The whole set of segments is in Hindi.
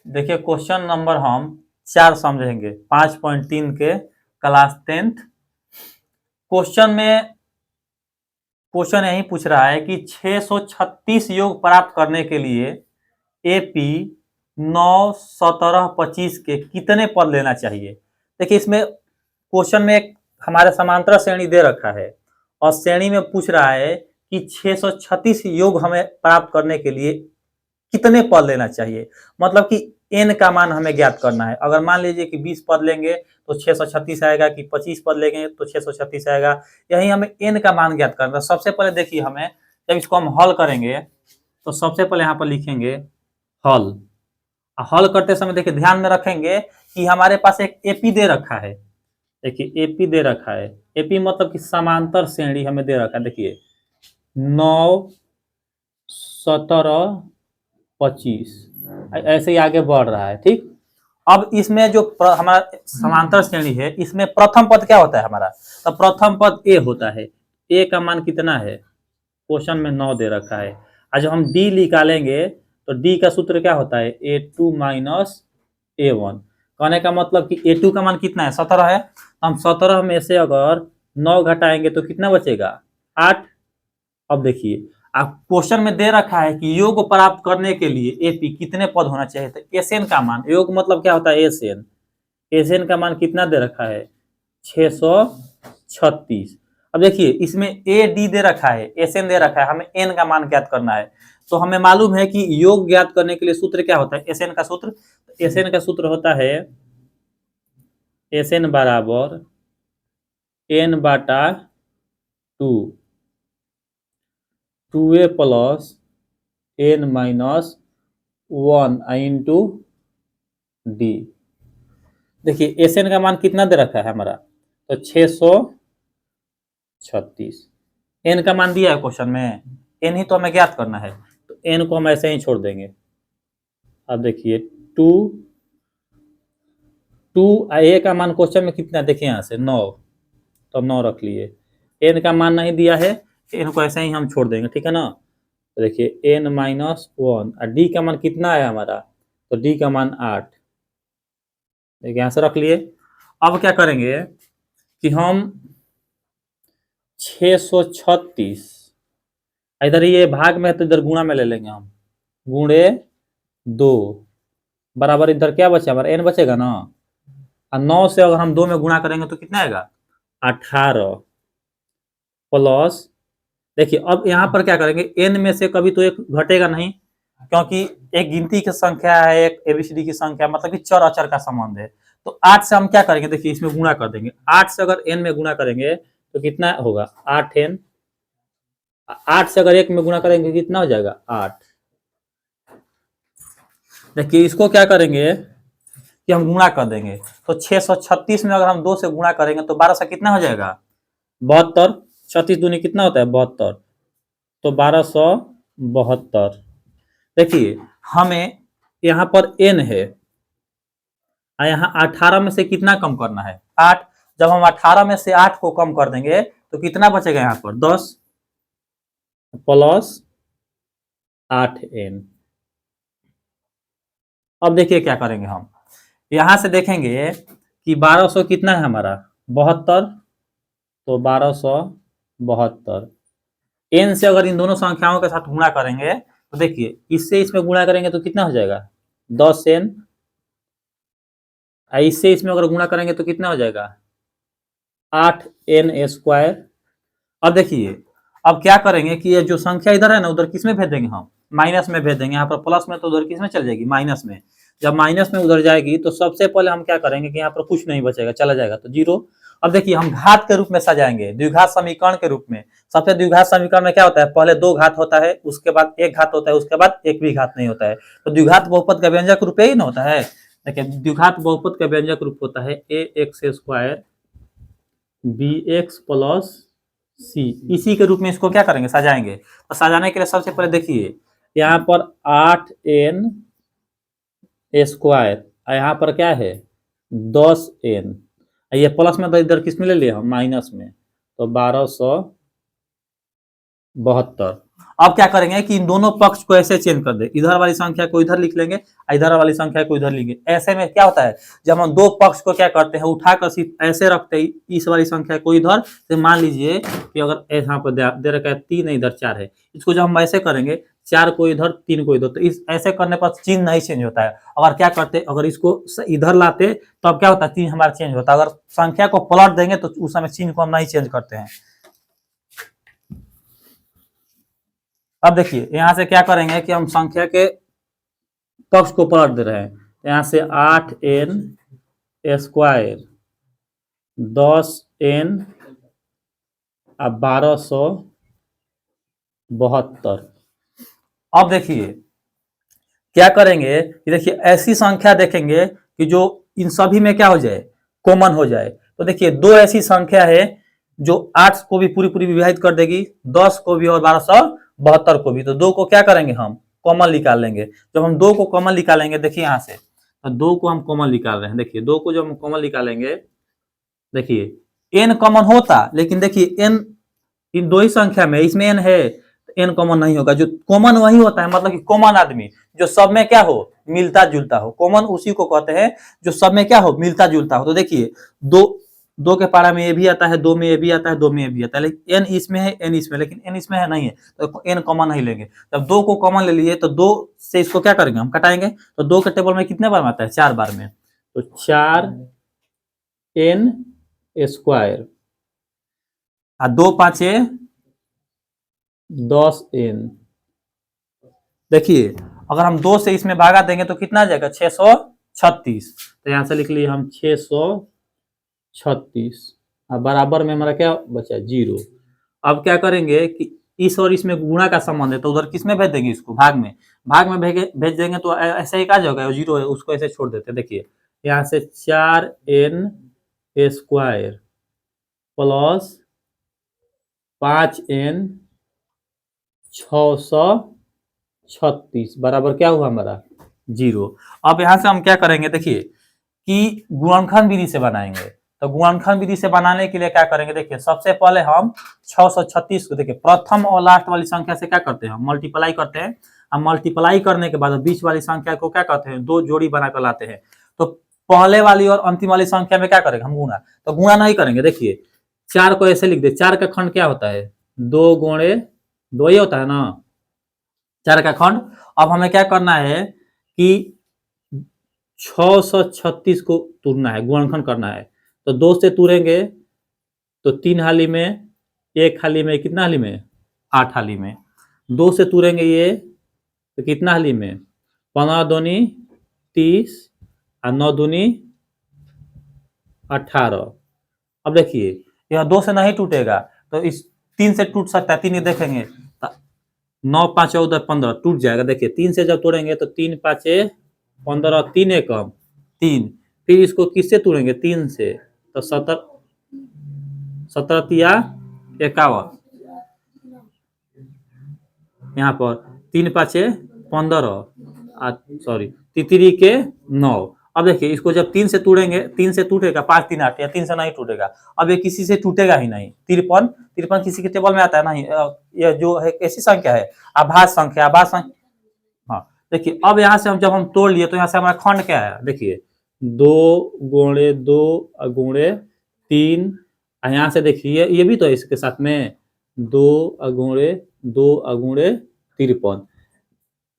देखिए क्वेश्चन नंबर हम 4 समझेंगे 5.3 के क्लास 10th। क्वेश्चन यही पूछ रहा है कि 636 योग प्राप्त करने के लिए एपी 9, 17, 25 के कितने पद लेना चाहिए। देखिए इसमें क्वेश्चन में एक हमारे समांतर श्रेणी दे रखा है और श्रेणी में पूछ रहा है कि 636 योग हमें प्राप्त करने के लिए कितने पद लेना चाहिए, मतलब कि n का मान हमें ज्ञात करना है। अगर मान लीजिए कि 20 पद लेंगे तो 636 आएगा, कि 25 पद लेंगे तो 636 आएगा। यही हमें n का मान ज्ञात करना है। सबसे पहले देखिए हमें जब इसको हम हल करेंगे तो सबसे पहले यहाँ पर लिखेंगे हल। हल करते समय देखिए ध्यान में रखेंगे कि हमारे पास एक एपी दे रखा है। देखिए एपी दे रखा है, एपी मतलब कि समांतर श्रेणी हमें दे रखा है। देखिए 9, 17, 25 ऐसे ही आगे बढ़ रहा है। ठीक, अब इसमें जो हमारा समांतर श्रेणी है इसमें प्रथम पद क्या होता है हमारा, तो प्रथम पद ए होता है। ए का मान कितना है, क्वेश्चन में 9 दे रखा है। और जब हम डी निकालेंगे तो डी का सूत्र क्या होता है, A2 माइनस A1। कहने का मतलब कि A2 का मान कितना है, 17 है। हम 17 में से अगर 9 घटाएंगे तो कितना बचेगा, 8। अब देखिए आप क्वेश्चन में दे रखा है कि योग प्राप्त करने के लिए एपी कितने पद होना चाहिए, तो एसएन का मान, योग मतलब क्या होता है एसएन, एसएन का मान कितना दे रखा है 636। अब देखिए इसमें ए डी दे रखा है, एसएन दे रखा है, हमें एन का मान ज्ञात करना है। तो हमें मालूम है कि योग ज्ञात करने के लिए सूत्र क्या होता है, एसएन का सूत्र। एसएन का सूत्र होता है एसएन बराबर एन बाटा 2, 2a plus N minus 1 into D. देखिए एसएन का मान कितना दे रखा है हमारा, तो 636। एन का मान दिया है क्वेश्चन में, एन ही तो हमें ज्ञात करना है, तो एन को हम ऐसे ही छोड़ देंगे। अब देखिए 2 ए का मान क्वेश्चन में कितना, देखिए यहाँ से 9, तो 9 रख लिए। एन का मान नहीं दिया है, एन को ऐसे ही हम छोड़ देंगे, ठीक है ना। तो देखिए एन माइनस 1 और डी का मान कितना है हमारा, तो डी का मान 8। देखिए यहाँ से रख लिए। अब क्या करेंगे कि हम 636 इधर ये भाग में है तो इधर गुणा में ले लेंगे हम, गुणे 2 बराबर इधर क्या बचे हमारा एन बचेगा ना। और 9 से अगर हम 2 में गुणा करेंगे तो कितना आएगा 18 प्लस। देखिए अब यहाँ पर क्या करेंगे, एन में से कभी तो एक घटेगा नहीं, क्योंकि एक गिनती की संख्या है, एक एबीसीडी की संख्या, मतलब कि चर अचर का संबंध है। तो 8 से हम क्या करेंगे, देखिए इसमें गुणा कर देंगे। 8 से अगर एन में गुणा करेंगे तो कितना होगा 8n। 8 से अगर 1 में गुणा करेंगे कितना हो जाएगा 8। देखिए इसको क्या करेंगे कि हम गुणा कर देंगे, तो 636 में अगर हम 2 से गुणा करेंगे तो 12 से कितना हो जाएगा 72। 36 दूनी कितना होता है 72, तो 1272। देखिए हमें यहाँ पर n है और यहाँ 18 में से कितना कम करना है 8। जब हम 18 में से 8 को कम कर देंगे तो कितना बचेगा यहाँ पर 10 प्लस 8n। अब देखिए क्या करेंगे हम, यहां से देखेंगे कि 1200 कितना है हमारा 72, तो 1272 एन से अगर इन दोनों संख्याओं के साथ गुणा करेंगे तो देखिए इससे इसमें गुणा करेंगे तो कितना हो जाएगा 10n, इससे इसमें अगर गुणा करेंगे तो कितना हो जाएगा 8n²। अब देखिए अब क्या करेंगे कि ये जो संख्या इधर है ना उधर किस में भेज देंगे, हम माइनस में भेज देंगे। यहाँ पर प्लस में तो उधर किस में चल जाएगी माइनस में। जब माइनस में उधर जाएगी तो सबसे पहले हम क्या करेंगे कि यहाँ पर कुछ नहीं बचेगा, चला जाएगा तो 0। अब देखिए हम घात के रूप में सजाएंगे, द्विघात समीकरण के रूप में। सबसे द्विघात समीकरण में क्या होता है, पहले 2 घात होता है, उसके बाद 1 घात होता है, उसके बाद एक भी घात नहीं होता है। तो द्विघात बहुपद का व्यंजक रूप यही ना होता है। देखिए द्विघात बहुपद का व्यंजक रूप होता है ax² bx प्लस सी। इसी के रूप में इसको क्या करेंगे सजाएंगे। तो सजाने के लिए सबसे पहले देखिए यहाँ पर 8n² और यहाँ पर क्या है 10n, ये प्लस में तो इधर किस में ले लिया हम माइनस में, तो 1272। अब क्या करेंगे कि इन दोनों पक्ष को ऐसे चेंज कर दे, इधर वाली संख्या को इधर लिख लेंगे, इधर वाली संख्या को इधर लिखेंगे। ऐसे में क्या होता है, जब हम दो पक्ष को क्या करते हैं, उठाकर सिर्फ ऐसे रखते हैं, इस वाली संख्या को इधर, तो मान लीजिए कि अगर यहाँ पर दे रखा है 3 है, इधर 4 है, इसको जब हम ऐसे करेंगे 4 को इधर 3 को इधर, तो इस ऐसे करने पर चिन्ह नहीं चेंज होता है। अगर क्या करते, अगर इसको इधर लाते तो अब क्या होता है, चिन्ह हमारा चेंज होता है। अगर संख्या को पलट देंगे तो उस समय चिन्ह को हम नहीं चेंज करते हैं। अब देखिए यहां से क्या करेंगे कि हम संख्या के पक्ष को पलट दे रहे हैं। यहां से 8n स्क्वायर 10n 1272। अब देखिए क्या करेंगे कि देखिए ऐसी संख्या देखेंगे कि जो इन सभी में क्या हो जाए, कॉमन हो जाए। तो देखिए दो ऐसी संख्या है जो 8 को भी पूरी पूरी विभाजित कर देगी, 10 को भी और 1272 को भी। तो दो को क्या करेंगे, हम कॉमन निकाल लेंगे। जब हम दो को कॉमन निकालेंगे, देखिए यहां से तो दो को हम कॉमन निकाल रहे हैं। देखिए दो को जब हम कॉमन निकालेंगे, देखिए n कॉमन होता, लेकिन देखिए n इन दो ही संख्या में, इसमें n है तो n कॉमन नहीं होगा। जो कॉमन वही होता है, मतलब कि कॉमन आदमी जो सब में क्या हो, मिलता जुलता हो। कॉमन उसी को कहते हैं जो सब में क्या हो, मिलता जुलता हो। तो देखिए दो के पारा में ये भी आता है, दो में ये भी आता है, दो में ये भी आता है, लेकिन n इसमें है, n इसमें, लेकिन n इसमें है नहीं है, तो n कॉमन नहीं लेंगे। जब दो को कॉमन ले लिए तो दो से इसको क्या करेंगे, हम कटाएंगे। तो दो के टेबल में कितने बार में आता है, 4 बार में। तो 4n स्क्वायर और 2 5 10n। देखिए अगर हम 2 से इसमें भागा देंगे तो कितना आ जाएगा, 636। तो यहां से लिख लिए हम 636 और बराबर में हमारा क्या बचा, 0। अब क्या करेंगे कि इस और इसमें गुणा का संबंध है, तो उधर किसमें भेज देंगे, इसको भाग में भेज देंगे। तो ऐसे ही क्या जाएगा, 0 है उसको ऐसे छोड़ देते हैं। देखिए यहाँ से 4n स्क्वायर प्लस 5n 636 बराबर क्या हुआ हमारा, 0। अब यहां से हम क्या करेंगे, देखिए कि गुणनखंड विधि से बनाएंगे। तो गुणनखंड विधि से बनाने के लिए क्या करेंगे, देखिए सबसे पहले हम 636 को, देखिए प्रथम और लास्ट वाली संख्या से क्या करते हैं, हम मल्टीप्लाई करते हैं। हम मल्टीप्लाई करने के बाद बीच वाली संख्या को क्या करते हैं, दो जोड़ी बनाकर लाते हैं। तो पहले वाली और अंतिम वाली संख्या में क्या करेंगे, हम गुणा। तो गुणा नहीं करेंगे, देखिए 4 को ऐसे लिख दे, 4 का खंड क्या होता है, 2 गुणे 2 ही होता है ना, 4 का खंड। अब हमें क्या करना है कि 636 को तोड़ना है, गुणनखंड करना है। तो 2 से तोड़ेंगे तो 3 हाली में, 1 हाली में, कितना हाली में, 8 हाली में। 2 से तोड़ेंगे ये तो कितना हाली में, 15 दूनी 30 और 9 दूनी 18। अब देखिए यह 2 से नहीं टूटेगा, तो इस 3 से टूट सकता है, 3 देखेंगे 9 5 14 15 टूट जाएगा। देखिए 3 से जब तोड़ेंगे तो 3 5 15, 3 एकम 3। फिर इसको किससे तोड़ेंगे, 3 से, तो 17 तिया 51। यहाँ पर 3 5 15 सॉरी तितरी के 9। अब देखिए इसको जब 3 से तोड़ेंगे, 3 से टूटेगा, 5 3 8, या 3 से नहीं टूटेगा। अब ये किसी से टूटेगा ही नहीं। 53 किसी के टेबल में आता है नहीं, यह जो है कैसी संख्या है, आभास संख्या। हाँ देखिए अब यहाँ से हम जब हम तोड़ लिए तो यहाँ से हमारा खंड क्या है, देखिए 2 गुणे 2 गुणे 3। यहाँ से देखिए ये भी तो है इसके साथ में, 2 गुणे 2 गुणे 53।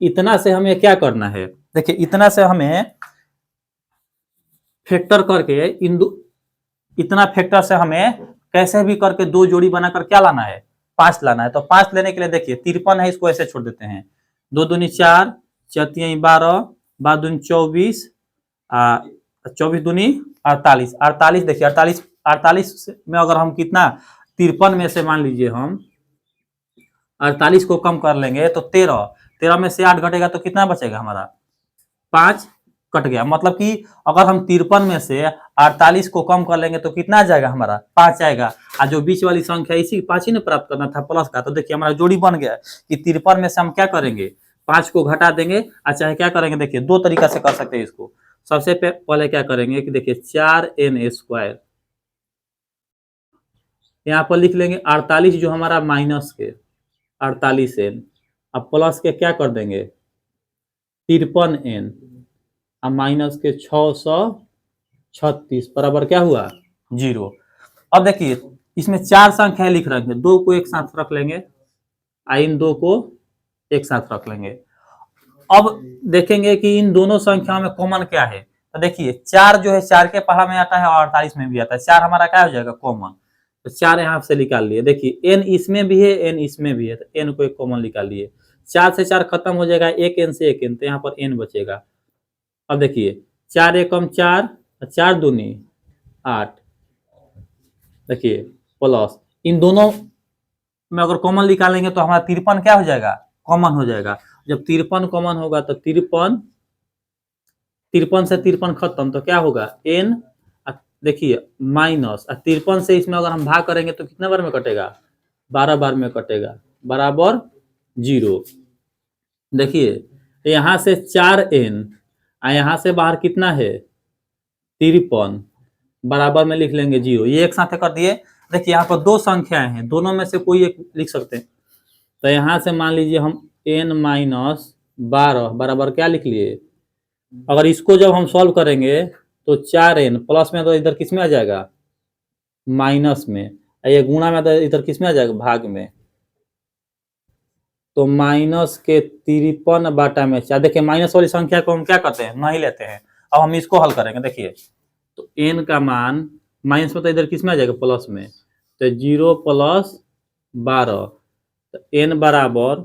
इतना से हमें क्या करना है, देखिए इतना से हमें फैक्टर करके इतना फैक्टर से हमें कैसे भी करके दो जोड़ी बनाकर क्या लाना है, 5 लाना है। तो 5 लेने के लिए देखिए 53 है, इसको ऐसे छोड़ देते हैं। 2 दूनी 4, 4 तिया 12, 12 दूनी 24, 24 दूनी 48। 48 देखिए 48 में अगर हम कितना 53 में से मान लीजिए हम 48 को कम कर लेंगे तो 13 में से 8 घटेगा तो कितना बचेगा हमारा, 5 कट गया। मतलब कि अगर हम 53 में से 48 को कम कर लेंगे तो कितना आ जाएगा हमारा, 5 आएगा। और जो बीच वाली संख्या इसी 5 ही ने प्राप्त करना था प्लस का। तो देखिए हमारा जोड़ी बन गया कि 53 में से हम क्या करेंगे, 5 को घटा देंगे। अच्छा है क्या करेंगे, देखिए 2 तरीका से कर सकते हैं इसको। सबसे पहले क्या करेंगे कि देखिए 4n स्क्वायर यहाँ पर लिख लेंगे 48 जो हमारा माइनस के 48n, अब प्लस के क्या कर देंगे 53n, अब माइनस के 636 बराबर क्या हुआ 0। अब देखिए इसमें 4 संख्याएं लिख रखे हैं, 2 को एक साथ रख लेंगे, इन 2 को एक साथ रख लेंगे। अब देखेंगे कि इन दोनों संख्याओं में कॉमन क्या है, तो देखिए 4 जो है 4 के पढ़ा में आता है और 48 में भी आता है, 4 हमारा क्या हो जाएगा कॉमन, तो 4 यहाँ से निकाल लिए। देखिए n इसमें भी है n इसमें भी है, तो n को एक कॉमन निकाल लिए। 4 से 4 खत्म हो जाएगा, एक n से एक n, तो यहाँ पर n बचेगा। अब देखिए 4 एकम 4, 4 दूनी 8, देखिए प्लस इन दोनों में अगर कॉमन निकालेंगे तो हमारा 53 क्या हो जाएगा कॉमन हो जाएगा। जब 53 कॉमन होगा तो 53 से 53 खत्म, तो क्या होगा n, देखिए माइनस 53 से इसमें अगर हम भाग करेंगे तो कितने बार में कटेगा 12 बार में कटेगा, बराबर 0। देखिए यहाँ से 4n, यहाँ से बाहर कितना है 53, बराबर में लिख लेंगे 0, ये एक साथ कर दिए। देखिए यहाँ पर 2 संख्याएं हैं, दोनों में से कोई एक लिख सकते हैं, तो यहाँ से मान लीजिए हम n माइनस 12 बराबर क्या लिख लिए। अगर इसको जब हम सॉल्व करेंगे तो 4n प्लस में तो इधर किस में आ जाएगा माइनस में, ये गुणा में तो इधर किस में आ जाएगा भाग में, तो माइनस के 53 बाटा में 4। देखिए माइनस वाली संख्या को हम क्या करते हैं नहीं लेते हैं। अब हम इसको हल करेंगे, देखिए तो n का मान माइनस में तो इधर किस में आ जाएगा प्लस में, तो 0 प्लस 12, तो n बराबर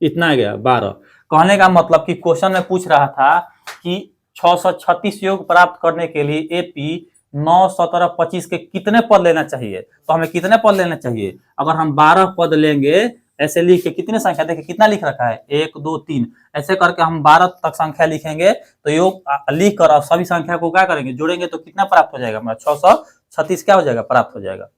इतना आ गया 12। कहने का मतलब कि क्वेश्चन में पूछ रहा था कि 636 योग प्राप्त करने के लिए एपी 9, 17, 25 के कितने पद लेना चाहिए, तो हमें कितने पद लेना चाहिए। अगर हम 12 पद लेंगे ऐसे लिख के, कितने संख्या देखिए कितना लिख रखा है 1 2 3, ऐसे करके हम 12 तक संख्या लिखेंगे, तो योग लिख कर सभी संख्या को क्या करेंगे जोड़ेंगे, तो कितना प्राप्त हो जाएगा हमारा 636 क्या हो जाएगा प्राप्त हो जाएगा।